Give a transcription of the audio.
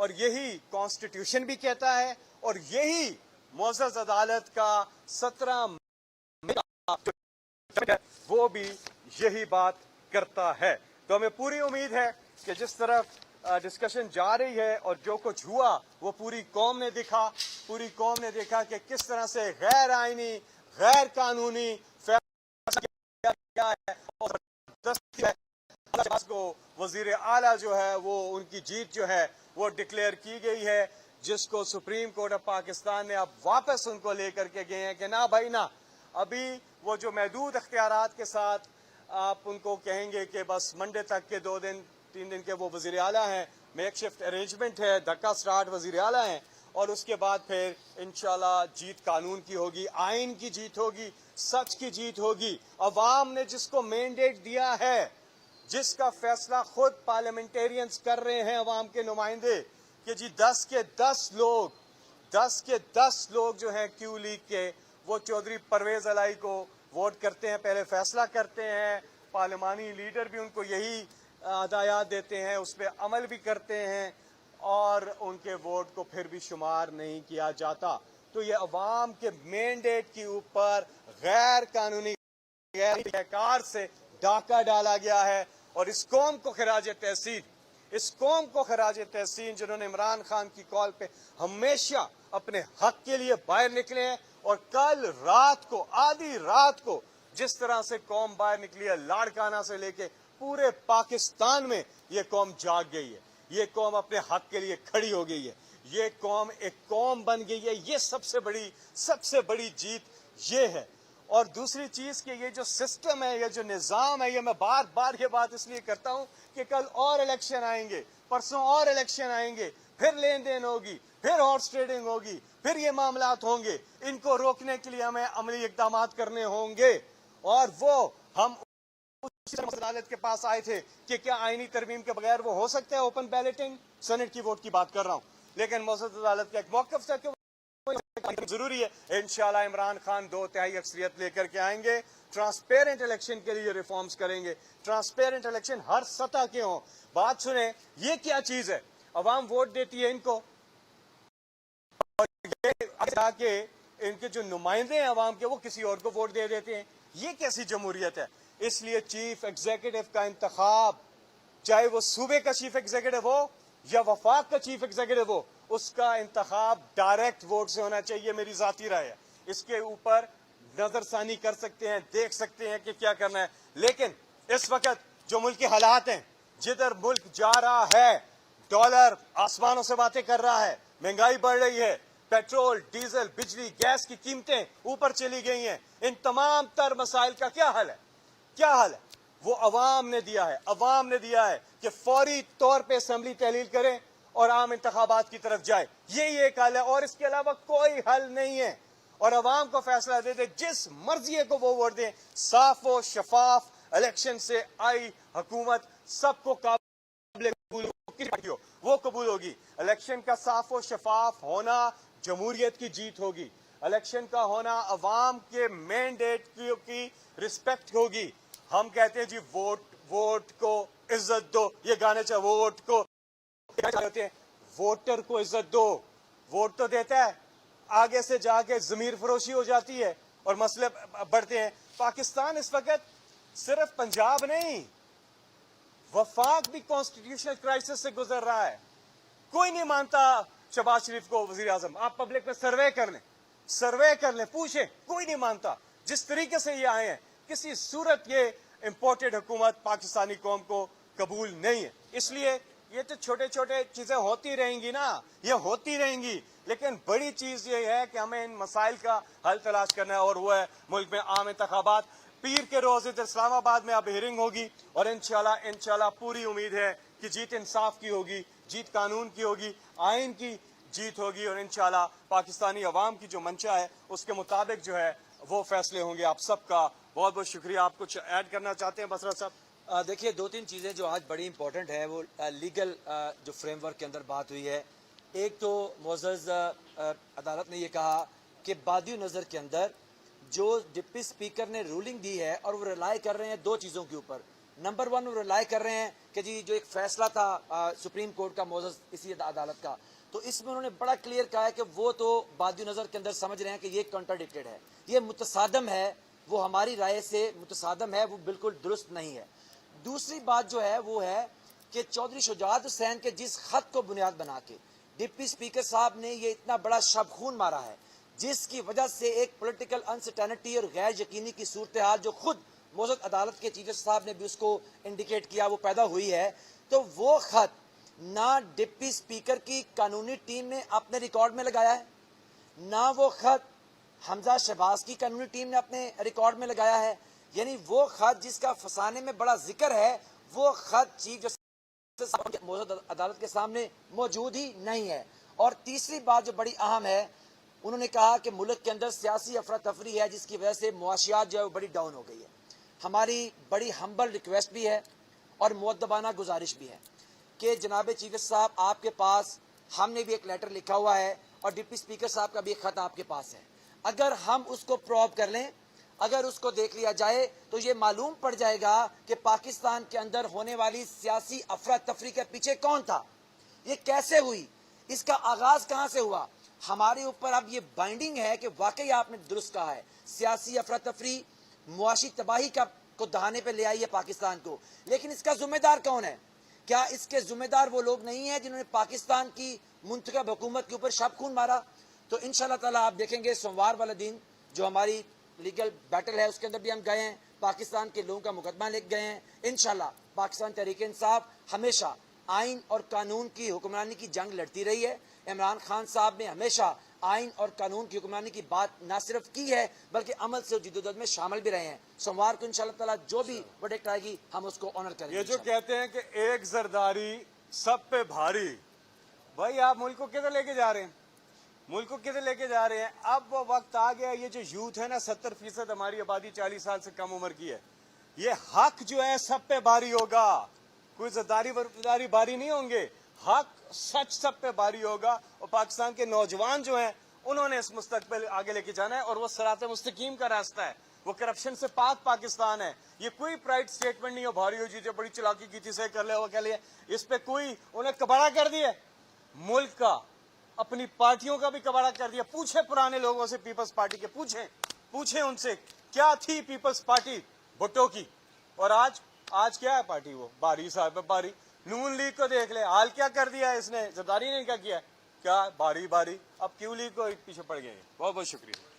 اور یہی کانسٹیٹیوشن بھی کہتا ہے اور یہی معزز عدالت کا 17 وہ بھی یہی بات کرتا ہے. تو ہمیں پوری امید ہے کہ جس طرف ڈسکشن جا رہی ہے اور جو کچھ ہوا وہ پوری قوم نے دیکھا کہ کس طرح سے غیر آئینی غیر قانونی فیصلہ کیا ہے اور کو وزیر اعلیٰ جو ہے وہ ان کی جیت جو ہے وہ ڈکلیئر کی گئی ہے, جس کو سپریم کورٹ آف پاکستان نے اب واپس ان کو لے کر کے گئے ہیں کہ نہ بھائی نہ, ابھی وہ جو محدود اختیارات کے ساتھ آپ ان کو کہیں گے کہ بس منڈے تک کے 2-3 دن کے وہ وزیر اعلیٰ ہیں, میک شفٹ ارینجمنٹ ہے, دھکا سٹارٹ وزیر اعلیٰ ہیں, اور اس کے بعد پھر انشاءاللہ جیت قانون کی ہوگی, آئین کی جیت ہوگی, سچ کی جیت ہوگی. عوام نے جس کو مینڈیٹ دیا ہے, جس کا فیصلہ خود پارلیمنٹیرینز کر رہے ہیں عوام کے نمائندے کہ جی 10 کے 10 لوگ جو ہیں کیو لیگ کے وہ چودھری پرویز الہی کو ووٹ کرتے ہیں, پہلے فیصلہ کرتے ہیں, پارلیمانی لیڈر بھی ان کو یہی ہدایات دیتے ہیں, اس پہ عمل بھی کرتے ہیں, اور ان کے ووٹ کو پھر بھی شمار نہیں کیا جاتا. تو یہ عوام کے مینڈیٹ کے اوپر غیر قانونی غیر کار سے ڈاکہ ڈالا گیا ہے, اور اس قوم کو خراج تحسین جنہوں نے عمران خان کی کال پہ ہمیشہ اپنے حق کے لیے باہر نکلے ہیں, اور کل رات کو آدھی رات کو جس طرح سے قوم باہر نکلی ہے لاڑکانہ سے لے کے پورے پاکستان میں یہ قوم جاگ گئی ہے, یہ قوم اپنے حق کے لیے کھڑی ہو گئی ہے, یہ قوم ایک قوم بن گئی ہے. یہ سب سے بڑی جیت یہ ہے. اور دوسری چیز کہ یہ جو سسٹم ہے, یہ جو نظام ہے, یہ میں بار بار یہ بات اس لیے کرتا ہوں کہ کل اور الیکشن آئیں گے, پرسوں اور الیکشن آئیں گے, پھر لین دین ہوگی, پھر ہارس ٹریڈنگ ہوگی, پھر یہ معاملات ہوں گے. ان کو روکنے کے لیے ہمیں عملی اقدامات کرنے ہوں گے, اور وہ ہم عدالت کے پاس آئے تھے کہ کیا آئینی ترمیم کے بغیر وہ ہو سکتا ہے اوپن بیلٹنگ, سینٹ کی ووٹ کی بات کر رہا ہوں, لیکن معزز عدالت کا ایک موقف تھا کہ ضروری ہے. انشاءاللہ عمران خان 2/3 اکثریت لے کر کے آئیں گے, ٹرانسپیرنٹ الیکشن کے لیے ریفارمز کریں گے, ٹرانسپیرنٹ الیکشن ہر سطح کے ہوں. بات سنیں, یہ کیا چیز ہے, عوام ووٹ دیتی ہے ان کو, اور یہ ان کے جو نمائندے ہیں عوام کے وہ کسی اور کو ووٹ دے دیتے ہیں. یہ کیسی جمہوریت ہے؟ اس لیے چیف ایگزیکٹو کا انتخاب, چاہے وہ صوبے کا چیف ایگزیکٹو ہو یا وفاق کا چیف ایگزیکٹو ہو, اس کا انتخاب ڈائریکٹ ووٹ سے ہونا چاہیے. میری ذاتی رائے ہے, اس کے اوپر نظر ثانی کر سکتے ہیں, دیکھ سکتے ہیں کہ کیا کرنا ہے. لیکن اس وقت جو ملک کے حالات ہیں, جدھر ملک جا رہا ہے, ڈالر آسمانوں سے باتیں کر رہا ہے, مہنگائی بڑھ رہی ہے, پیٹرول ڈیزل بجلی گیس کی قیمتیں اوپر چلی گئی ہیں, ان تمام تر مسائل کا کیا حل ہے؟ وہ عوام نے دیا ہے کہ فوری طور پہ اسمبلی تحلیل کریں اور عام انتخابات کی طرف جائے. یہی ایک حل ہے, اور اس کے علاوہ کوئی حل نہیں ہے. اور عوام کو فیصلہ دے دے, جس مرضی کو وہ ووٹ دیں. صاف و شفاف الیکشن سے آئی حکومت سب کو وہ قبول ہوگی. الیکشن کا صاف و شفاف ہونا جمہوریت کی جیت ہوگی. الیکشن کا ہونا عوام کے مینڈیٹ کی رسپیکٹ ہوگی. ہم کہتے ہیں جی ووٹ کو عزت دو, یہ گانے چاہے ووٹ کو ہوتے ہیں, ووٹر کو عزت دو. ووٹ تو دیتا ہے, آگے سے جا کے ضمیر فروشی ہو جاتی ہے اور مسئلے بڑھتے ہیں. پاکستان اس وقت صرف پنجاب نہیں, وفاق بھی کانسٹیٹیوشنل کرائسس سے گزر رہا ہے. کوئی نہیں مانتا شہباز شریف کو وزیر اعظم. آپ پبلک میں سروے کر لیں, پوچھیں, کوئی نہیں مانتا. جس طریقے سے یہ آئے ہیں, کسی صورت یہ امپورٹڈ حکومت پاکستانی قوم کو قبول نہیں ہے. اس لیے یہ تو چھوٹے چیزیں ہوتی رہیں گی نا, یہ ہوتی رہیں گی, لیکن بڑی چیز یہ ہے کہ ہمیں ان مسائل کا حل تلاش کرنا ہے, اور وہ ہے ملک میں عام انتخابات. پیر کے روز ادھر اسلام آباد میں اب ہیئرنگ ہوگی, اور انشاءاللہ پوری امید ہے کہ جیت انصاف کی ہوگی, جیت قانون کی ہوگی, آئین کی جیت ہوگی, اور انشاءاللہ پاکستانی عوام کی جو منشا ہے اس کے مطابق جو ہے وہ فیصلے ہوں گے. آپ سب کا بہت بہت شکریہ. آپ کچھ ایڈ کرنا چاہتے ہیں بسرا صاحب؟ دیکھیے 2-3 چیزیں جو آج بڑی امپورٹنٹ ہے, وہ لیگل جو فریم ورک کے اندر بات ہوئی ہے. ایک تو معزز عدالت نے یہ کہا کہ بادی نظر کے اندر جو ڈپٹی اسپیکر نے رولنگ دی ہے, اور وہ ریلائی کر رہے ہیں 2 چیزوں کے اوپر. نمبر ون وہ ریلائی کر رہے ہیں کہ جی جو ایک فیصلہ تھا سپریم کورٹ کا موزز اسی عدالت کا، تو اس میں انہوں نے بڑا کلیئر کہا ہے کہ وہ تو بادی نظر کے اندر سمجھ رہے ہیں کہ یہ کنٹراڈکٹڈ ہے، یہ متصادم ہے، وہ ہماری رائے سے متصادم ہے، وہ بالکل درست نہیں ہے۔ دوسری بات جو ہے وہ ہے کہ چودھری شجاعت حسین کے جس خط کو بنیاد بنا کے ڈپٹی اسپیکر صاحب نے یہ اتنا بڑا شب خون مارا ہے، جس کی وجہ سے ایک پولیٹیکل انسرٹینٹی اور غیر یقینی کی صورتحال جو خود موزد عدالت کے چیف جسٹس صاحب نے بھی اس کو انڈیکیٹ کیا وہ پیدا ہوئی ہے، تو وہ خط نہ ڈپٹی اسپیکر کی قانونی ٹیم نے اپنے ریکارڈ میں لگایا ہے، نہ وہ خط حمزہ شہباز کی قانونی ٹیم نے اپنے ریکارڈ میں لگایا ہے، یعنی وہ خط جس کا فسانے میں بڑا ذکر ہے وہ خط چیف جسٹس موزد عدالت کے سامنے موجود ہی نہیں ہے۔ اور تیسری بات جو بڑی اہم ہے، انہوں نے کہا کہ ملک کے اندر سیاسی افراتفری ہے جس کی وجہ سے معاشیات جو ہے وہ بڑی ڈاؤن ہو گئی ہے۔ ہماری بڑی ہمبل ریکویسٹ بھی ہے اور مؤدبانہ گزارش بھی ہے کہ جناب چیف جسٹس صاحب آپ کے پاس ہم نے بھی ایک لیٹر لکھا ہوا ہے اور ڈپٹی اسپیکر صاحب کا بھی ایک خط آپ کے پاس ہے، اگر ہم اس کو پروب کر لیں، اگر اس کو دیکھ لیا جائے تو یہ معلوم پڑ جائے گا کہ پاکستان کے اندر ہونے والی سیاسی افراتفری کے پیچھے کون تھا، یہ کیسے ہوئی، اس کا آغاز کہاں سے ہوا۔ ہمارے اوپر اب یہ بائنڈنگ ہے کہ واقعی آپ نے درست کہا ہے، سیاسی افراتفری معاشی تباہی کو دہانے پہ لے آئی ہے پاکستان کو، لیکن اس کا ذمہ دار کون ہے؟ کیا اس کے ذمہ دار وہ لوگ نہیں ہیں جنہوں نے پاکستان کی منتخب حکومت کے اوپر شب خون مارا؟ تو انشاءاللہ تعالیٰ آپ دیکھیں گے سوموار والا دن جو ہماری لیگل بیٹل ہے اس کے اندر بھی ہم گئے ہیں، پاکستان کے لوگوں کا مقدمہ لے گئے ہیں، انشاءاللہ پاکستان تحریک انصاف ہمیشہ آئین اور قانون کی حکمرانی کی جنگ لڑتی رہی ہے۔ عمران خان صاحب نے ہمیشہ آئین اور قانون کی حکمرانی کی بات نہ صرف کی ہے بلکہ عمل سے جدوجہد میں شامل بھی رہے ہیں۔ سوموار کو انشاءاللہ تعالیٰ جو بھی ورڈکٹ آئے گی ہم اس کو آنر کریں گے۔ یہ جو کہتے ہیں کہ ایک زرداری سب پہ بھاری، بھائی آپ ملک کو کدھر لے کے جا رہے ہیں؟ ملک کو کدھر لے کے جا رہے ہیں؟ اب وہ وقت آ گیا، یہ جو یوتھ ہے نا 70% ہماری آبادی 40 سال سے کم عمر کی ہے، یہ حق جو ہے سب پہ بھاری ہوگا، کوئی زرداری ورداری بھاری نہیں ہوں گے، حق سچ سب پہ بھاری ہوگا، اور پاکستان کے نوجوان جو ہیں انہوں نے اس مستقبل آگے لے کے جانا ہے، اور وہ صراط مستقیم کا راستہ ہے، وہ کرپشن سے پاک پاکستان ہے۔ یہ کوئی پرائڈ سٹیٹمنٹ نہیں ہو بھاری ہو جی جو بڑی چلاکی کی تھی سے کر لے وہ کہہ لیا، اس پہ کوئی انہیں کباڑا کر دیا ملک کا، اپنی پارٹیوں کا بھی کباڑا کر دیا۔ پوچھیں پرانے لوگوں سے، پیپلز پارٹی کے پوچھیں ان سے کیا تھی پیپلز پارٹی بھٹو کی، اور آج کیا ہے پارٹی؟ وہ باری صاحب باری۔ نون لیگ کو دیکھ لے حال کیا کر دیا اس نے، زرداری نے کیا کیا، کیا باری اب کیوں لیگ کو پیچھے پڑ گئے۔ بہت بہت شکریہ۔